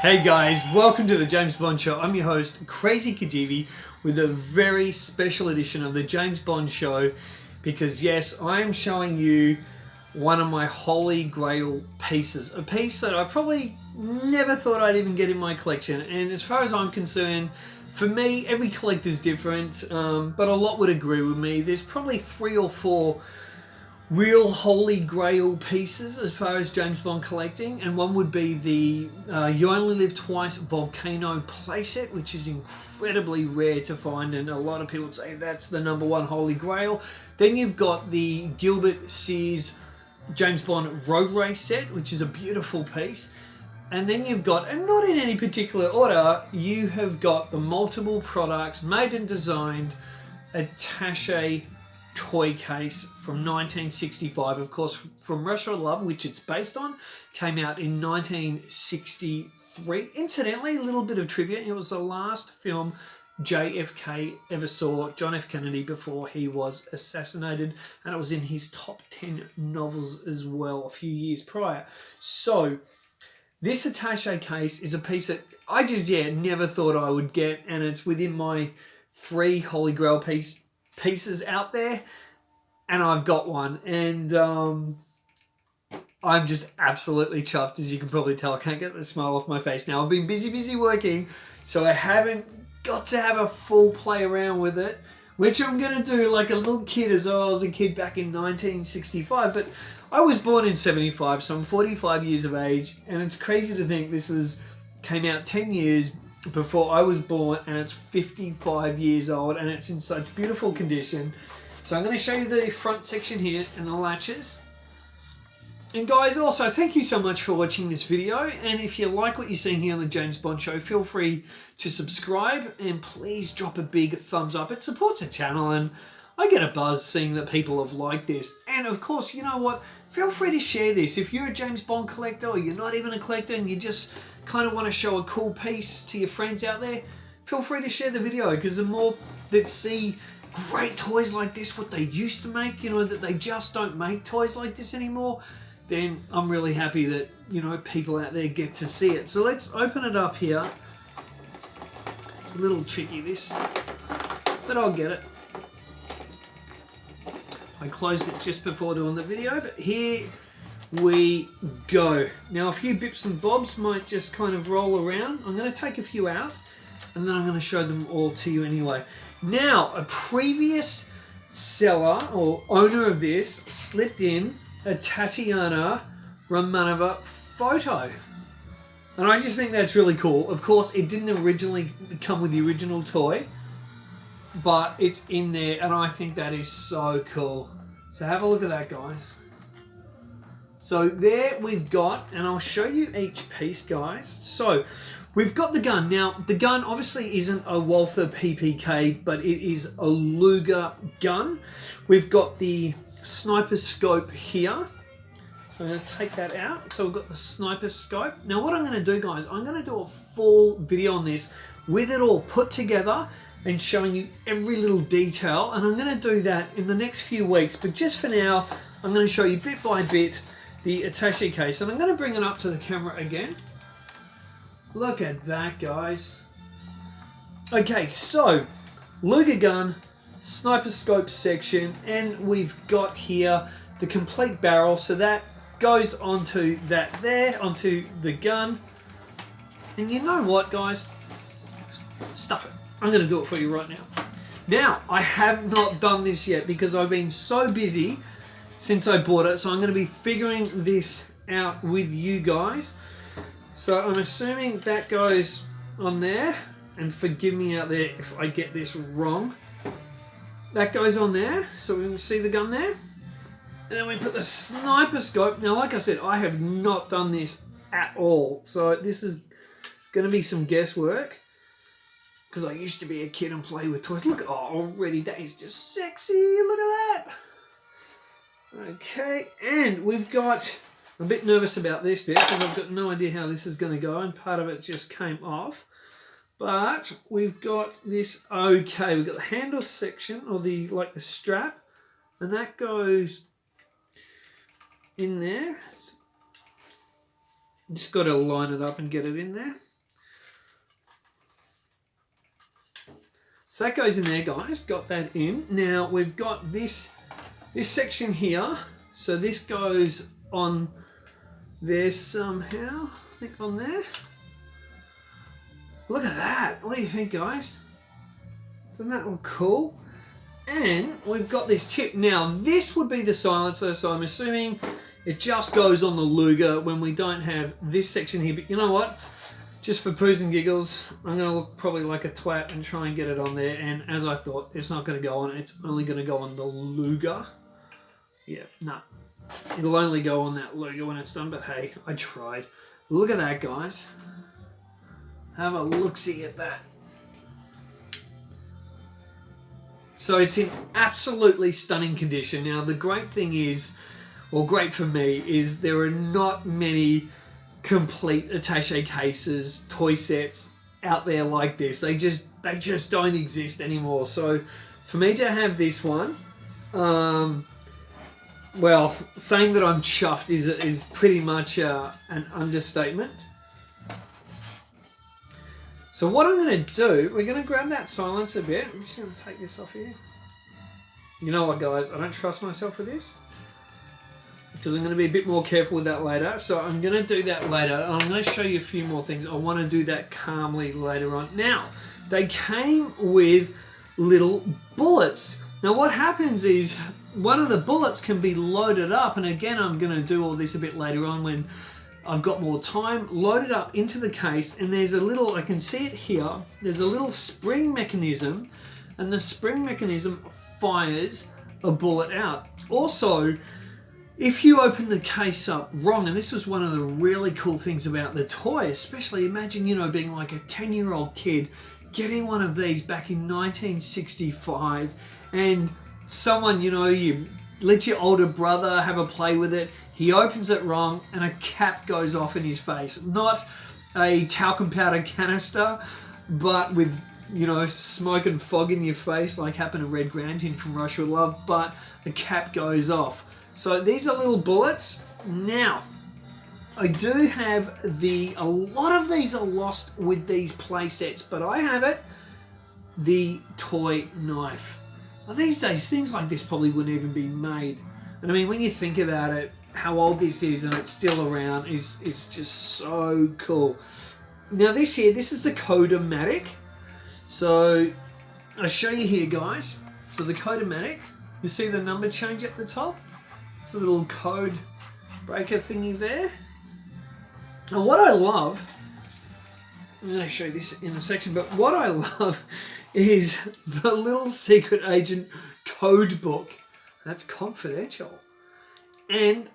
Hey guys, welcome to the James Bond Show. I'm your host, Krazy Kajeevie, with a very special edition of the James Bond Show because yes, I am showing you one of my holy grail pieces. A piece that I probably never thought I'd even get in my collection. And as far as I'm concerned, for me, every collector's different, but a lot would agree with me. There's probably 3 or 4 real holy grail pieces as far as James Bond collecting, and one would be the You Only Live Twice Volcano playset, which is incredibly rare to find, and a lot of people would say that's the #1 holy grail. Then you've got the Gilbert Sears James Bond Road Race set, which is a beautiful piece. And then you've got, and not in any particular order, you have got the multiple products made and designed Attache toy case from 1965, of course, from Russia Love, which it's based on, came out in 1963. Incidentally, a little bit of trivia, it was the last film JFK ever saw John F. Kennedy before he was assassinated, and it was in his top 10 novels as well a few years prior. So this Attache case is a piece that I just never thought I would get, and it's within my 3 holy grail pieces out there, and I've got one, and I'm just absolutely chuffed. As you can probably tell, I can't get the smile off my face now. I've been busy working, so I haven't got to have a full play around with it, which I'm going to do like a little kid as I was a kid back in 1965, but I was born in 75, so I'm 45 years of age, and it's crazy to think this came out 10 years before I was born, and it's 55 years old, and it's in such beautiful condition. So I'm going to show you the front section here and the latches. And guys, also thank you so much for watching this video, and if you like what you're seeing here on the James Bond Show, feel free to subscribe and please drop a big thumbs up. It supports the channel, and I get a buzz seeing that people have liked this. And of course, you know what, feel free to share this. If you're a James Bond collector, or you're not even a collector and you just kind of want to show a cool piece to your friends out there, feel free to share the video, because the more that see great toys like this, what they used to make, you know, that they just don't make toys like this anymore, then I'm really happy that, you know, people out there get to see it. So let's open it up here. It's a little tricky, this, but I'll get it. I closed it just before doing the video, but here we go. Now a few bits and bobs might just kind of roll around. I'm going to take a few out, and then I'm going to show them all to you anyway. Now, a previous seller or owner of this slipped in a Tatiana Romanova photo, and I just think that's really cool. Of course, it didn't originally come with the original toy, but it's in there, and I think that is so cool. So have a look at that, guys. So there we've got, and I'll show you each piece, guys. So we've got the gun. Now, the gun obviously isn't a Walther PPK, but it is a Luger gun. We've got the sniper scope here. So I'm going to take that out. So we've got the sniper scope. Now what I'm going to do, guys, I'm going to do a full video on this with it all put together and showing you every little detail. And I'm going to do that in the next few weeks. But just for now, I'm going to show you bit by bit the Attache case, and I'm going to bring it up to the camera again. Look at that, guys. Okay, so Luger gun, sniper scope section, and we've got here the complete barrel, so that goes onto that there, onto the gun. And you know what, guys? Stuff it. I'm going to do it for you right now. Now, I have not done this yet because I've been so busy since I bought it, so I'm going to be figuring this out with you guys. So I'm assuming that goes on there, and forgive me out there if I get this wrong. That goes on there, so we can see the gun there. And then we put the sniper scope. Now, like I said, I have not done this at all, so this is going to be some guesswork, because I used to be a kid and play with toys. Look, oh, already that is just sexy. Look at that. Okay, and we've got, I'm a bit nervous about this bit because I've got no idea how this is going to go, and part of it just came off. But we've got this, okay, we've got the handle section, or the, like the strap, and that goes in there. Just got to line it up and get it in there. So that goes in there, guys. Got that in. Now we've got this section here. So this goes on there somehow. I think on there. Look at that. What do you think, guys? Doesn't that look cool? And we've got this tip. Now, this would be the silencer, so I'm assuming it just goes on the Luger when we don't have this section here. But you know what? Just for poos and giggles, I'm going to look probably like a twat and try and get it on there. And as I thought, it's not going to go on. It's only going to go on the Luger. Yeah, no. It'll only go on that Luger when it's done. But hey, I tried. Look at that, guys. Have a look-see at that. So it's in absolutely stunning condition. Now, the great thing is, or great for me, is there are not many complete attaché cases, toy sets out there like this. They just don't exist anymore. So for me to have this one, well, saying that I'm chuffed is pretty much an understatement. So what I'm going to do, we're going to grab that silencer a bit. I'm just going to take this off here. You know what, guys? I don't trust myself with this, because I'm going to be a bit more careful with that later. So I'm going to do that later. I'm going to show you a few more things. I want to do that calmly later on. Now, they came with little bullets. Now, what happens is one of the bullets can be loaded up. And again, I'm going to do all this a bit later on when I've got more time. Loaded up into the case, and there's a little, I can see it here, there's a little spring mechanism, and the spring mechanism fires a bullet out. Also, if you open the case up wrong, and this was one of the really cool things about the toy, especially imagine, you know, being like a 10-year-old kid, getting one of these back in 1965, and someone, you know, you let your older brother have a play with it, he opens it wrong, and a cap goes off in his face. Not a talcum powder canister, but with, you know, smoke and fog in your face like happened to Red Grantin from Rush with Love, but the cap goes off. So these are little bullets. Now, I do have a lot of these are lost with these play sets, but I have it, the toy knife. Now, these days, things like this probably wouldn't even be made. And I mean, when you think about it, how old this is and it's still around is just so cool. Now this is the Kodamatic. So I'll show you here, guys. So the Kodamatic, you see the number change at the top? It's a little code breaker thingy there. And what I love, I'm going to show you this in a section, but what I love is the little secret agent code book. That's confidential. And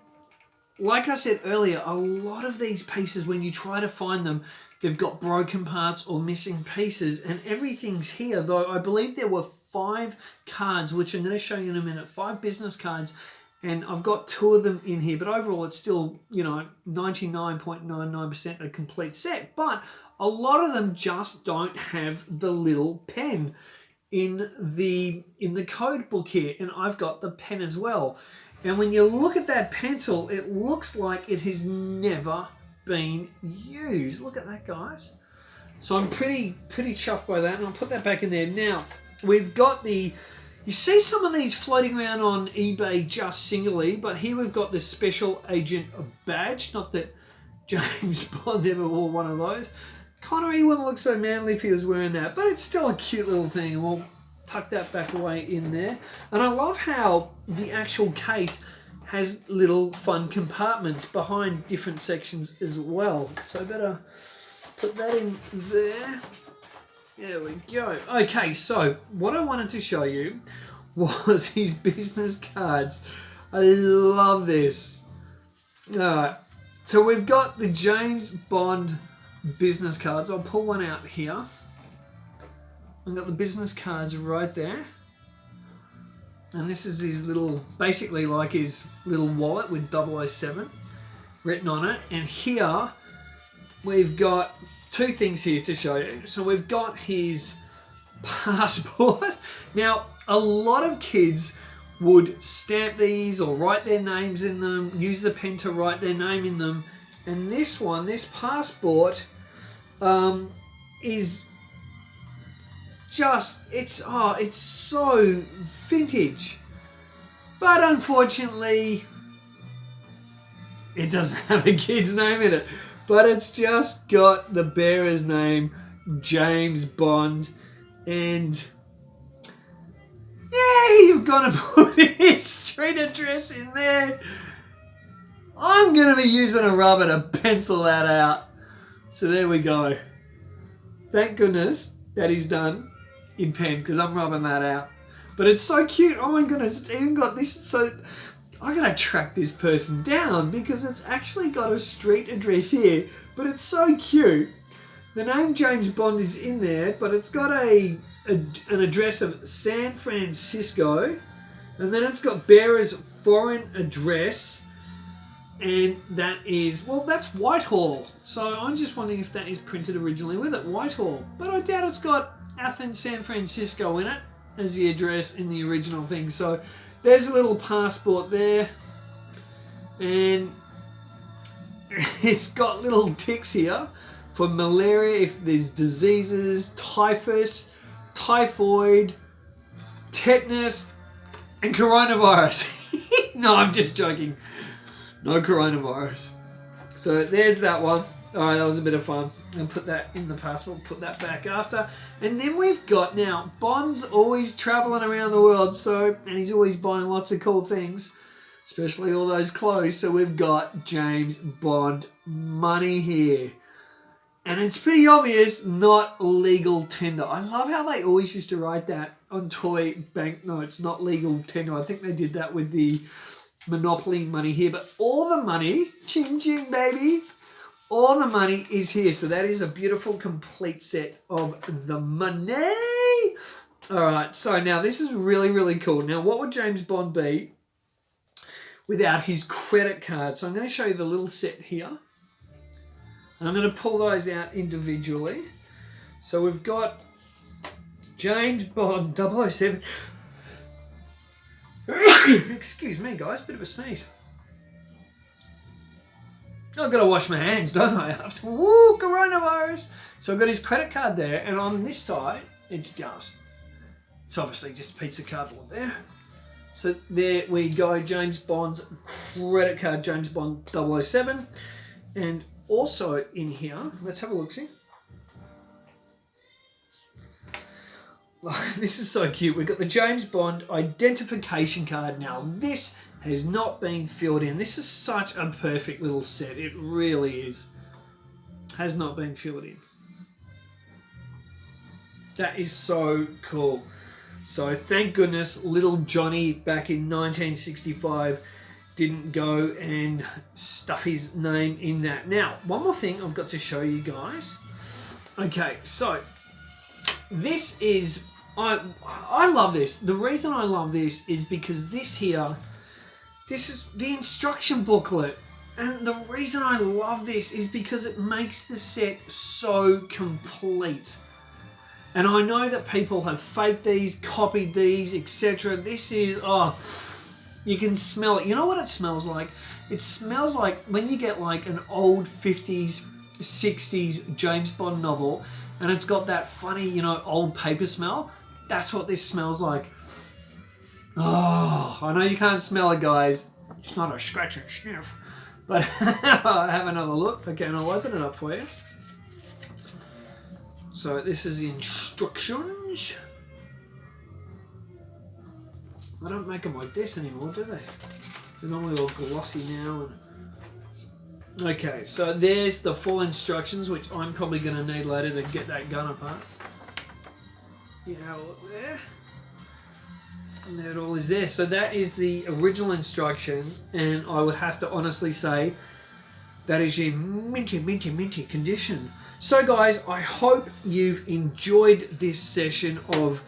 like I said earlier, a lot of these pieces, when you try to find them, they've got broken parts or missing pieces, and everything's here. Though I believe there were 5 cards, which I'm going to show you in a minute, 5 business cards, and I've got 2 of them in here, but overall it's still, you know, 99.99% a complete set. But a lot of them just don't have the little pen in the code book here, and I've got the pen as well. And when you look at that pencil, it looks like it has never been used. Look at that, guys. So I'm pretty chuffed by that, and I'll put that back in there. Now, we've got you see some of these floating around on eBay just singly, but here we've got the Special Agent badge. Not that James Bond ever wore one of those. Connery wouldn't look so manly if he was wearing that, but it's still a cute little thing, and we'll tuck that back away in there. And I love how the actual case has little fun compartments behind different sections as well. So I better put that in there. There we go. Okay, so what I wanted to show you was his business cards. I love this. Alright, so we've got the James Bond business cards. I'll pull one out here. I've got the business cards right there. And this is his little, basically like his little wallet with 007 written on it. And here we've got 2 things here to show you. So we've got his passport. Now, a lot of kids would stamp these or write their names in them, use the pen to write their name in them. And this one, this passport, is just, it's so vintage. But unfortunately, it doesn't have a kid's name in it. But it's just got the bearer's name, James Bond. And yeah, you've got to put his street address in there. I'm going to be using a rubber to pencil that out. So there we go. Thank goodness that is done in pen, because I'm rubbing that out. But it's so cute. Oh my goodness, it's even got this. So I gotta track this person down because it's actually got a street address here. But it's so cute. The name James Bond is in there, but it's got an address of San Francisco. And then it's got bearer's foreign address. And that is, well, that's Whitehall. So I'm just wondering if that is printed originally with it, Whitehall. But I doubt it's got Athens, San Francisco in it as the address in the original thing. So there's a little passport there. And it's got little ticks here for malaria, if there's diseases, typhus, typhoid, tetanus, and coronavirus. No, I'm just joking. No coronavirus. So there's that one. Alright, that was a bit of fun. And put that in the passport, put that back after. And then we've got now, Bond's always travelling around the world, so, and he's always buying lots of cool things, especially all those clothes. So we've got James Bond money here. And it's pretty obvious, not legal tender. I love how they always used to write that on toy banknotes, not legal tender. I think they did that with the Monopoly money here. But all the money, ching ching baby, all the money is here. So that is a beautiful complete set of the money. All right, so now this is really, really cool. Now, what would James Bond be without his credit card? So I'm going to show you the little set here. And I'm going to pull those out individually. So we've got James Bond 007. Excuse me, guys, bit of a sneeze. I've got to wash my hands, don't I? After, woo, coronavirus. So I've got his credit card there, and on this side, it's obviously just a piece of cardboard there. So there we go, James Bond's credit card, James Bond 007. And also in here, let's have a look-see. This is so cute. We've got the James Bond identification card. Now, this has not been filled in. This is such a perfect little set. It really is. Has not been filled in. That is so cool. So thank goodness little Johnny back in 1965 didn't go and stuff his name in that. Now, one more thing I've got to show you guys. Okay, so this is, I love this. The reason I love this is because this is the instruction booklet. And the reason I love this is because it makes the set so complete. And I know that people have faked these, copied these, etc. This is, you can smell it. You know what it smells like? It smells like when you get like an old 50s, 60s James Bond novel and it's got that funny, you know, old paper smell. That's what this smells like. Oh, I know you can't smell it, guys. It's not a scratch and sniff. But have another look. Okay, and I'll open it up for you. So this is the instructions. I don't make them like this anymore, do they? They're normally all glossy now. Okay, so there's the full instructions, which I'm probably going to need later to get that gun apart. You have a look there. And there it all is there. So that is the original instruction, and I would have to honestly say that is in minty, minty, minty condition. So guys, I hope you've enjoyed this session of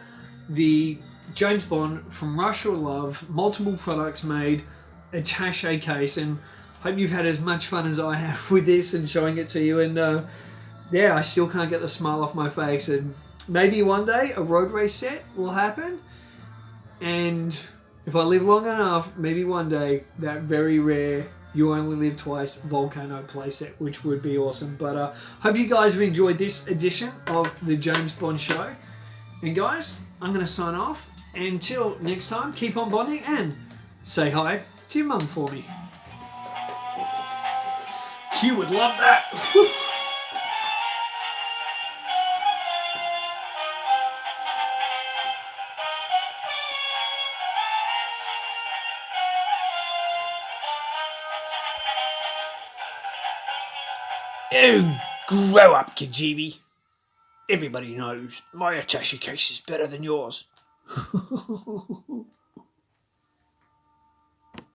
the James Bond From Russia with Love, multiple products made, Attache case, and hope you've had as much fun as I have with this and showing it to you. And yeah, I still can't get the smile off my face, and maybe one day a road race set will happen, and if I live long enough, maybe one day that very rare You Only Live Twice Volcano playset, which would be awesome. But hope you guys have enjoyed this edition of the James Bond Show. And guys, I'm going to sign off. Until next time, keep on bonding and say hi to your mum for me. She would love that. Oh, grow up, Kajeevie. Everybody knows my attache case is better than yours.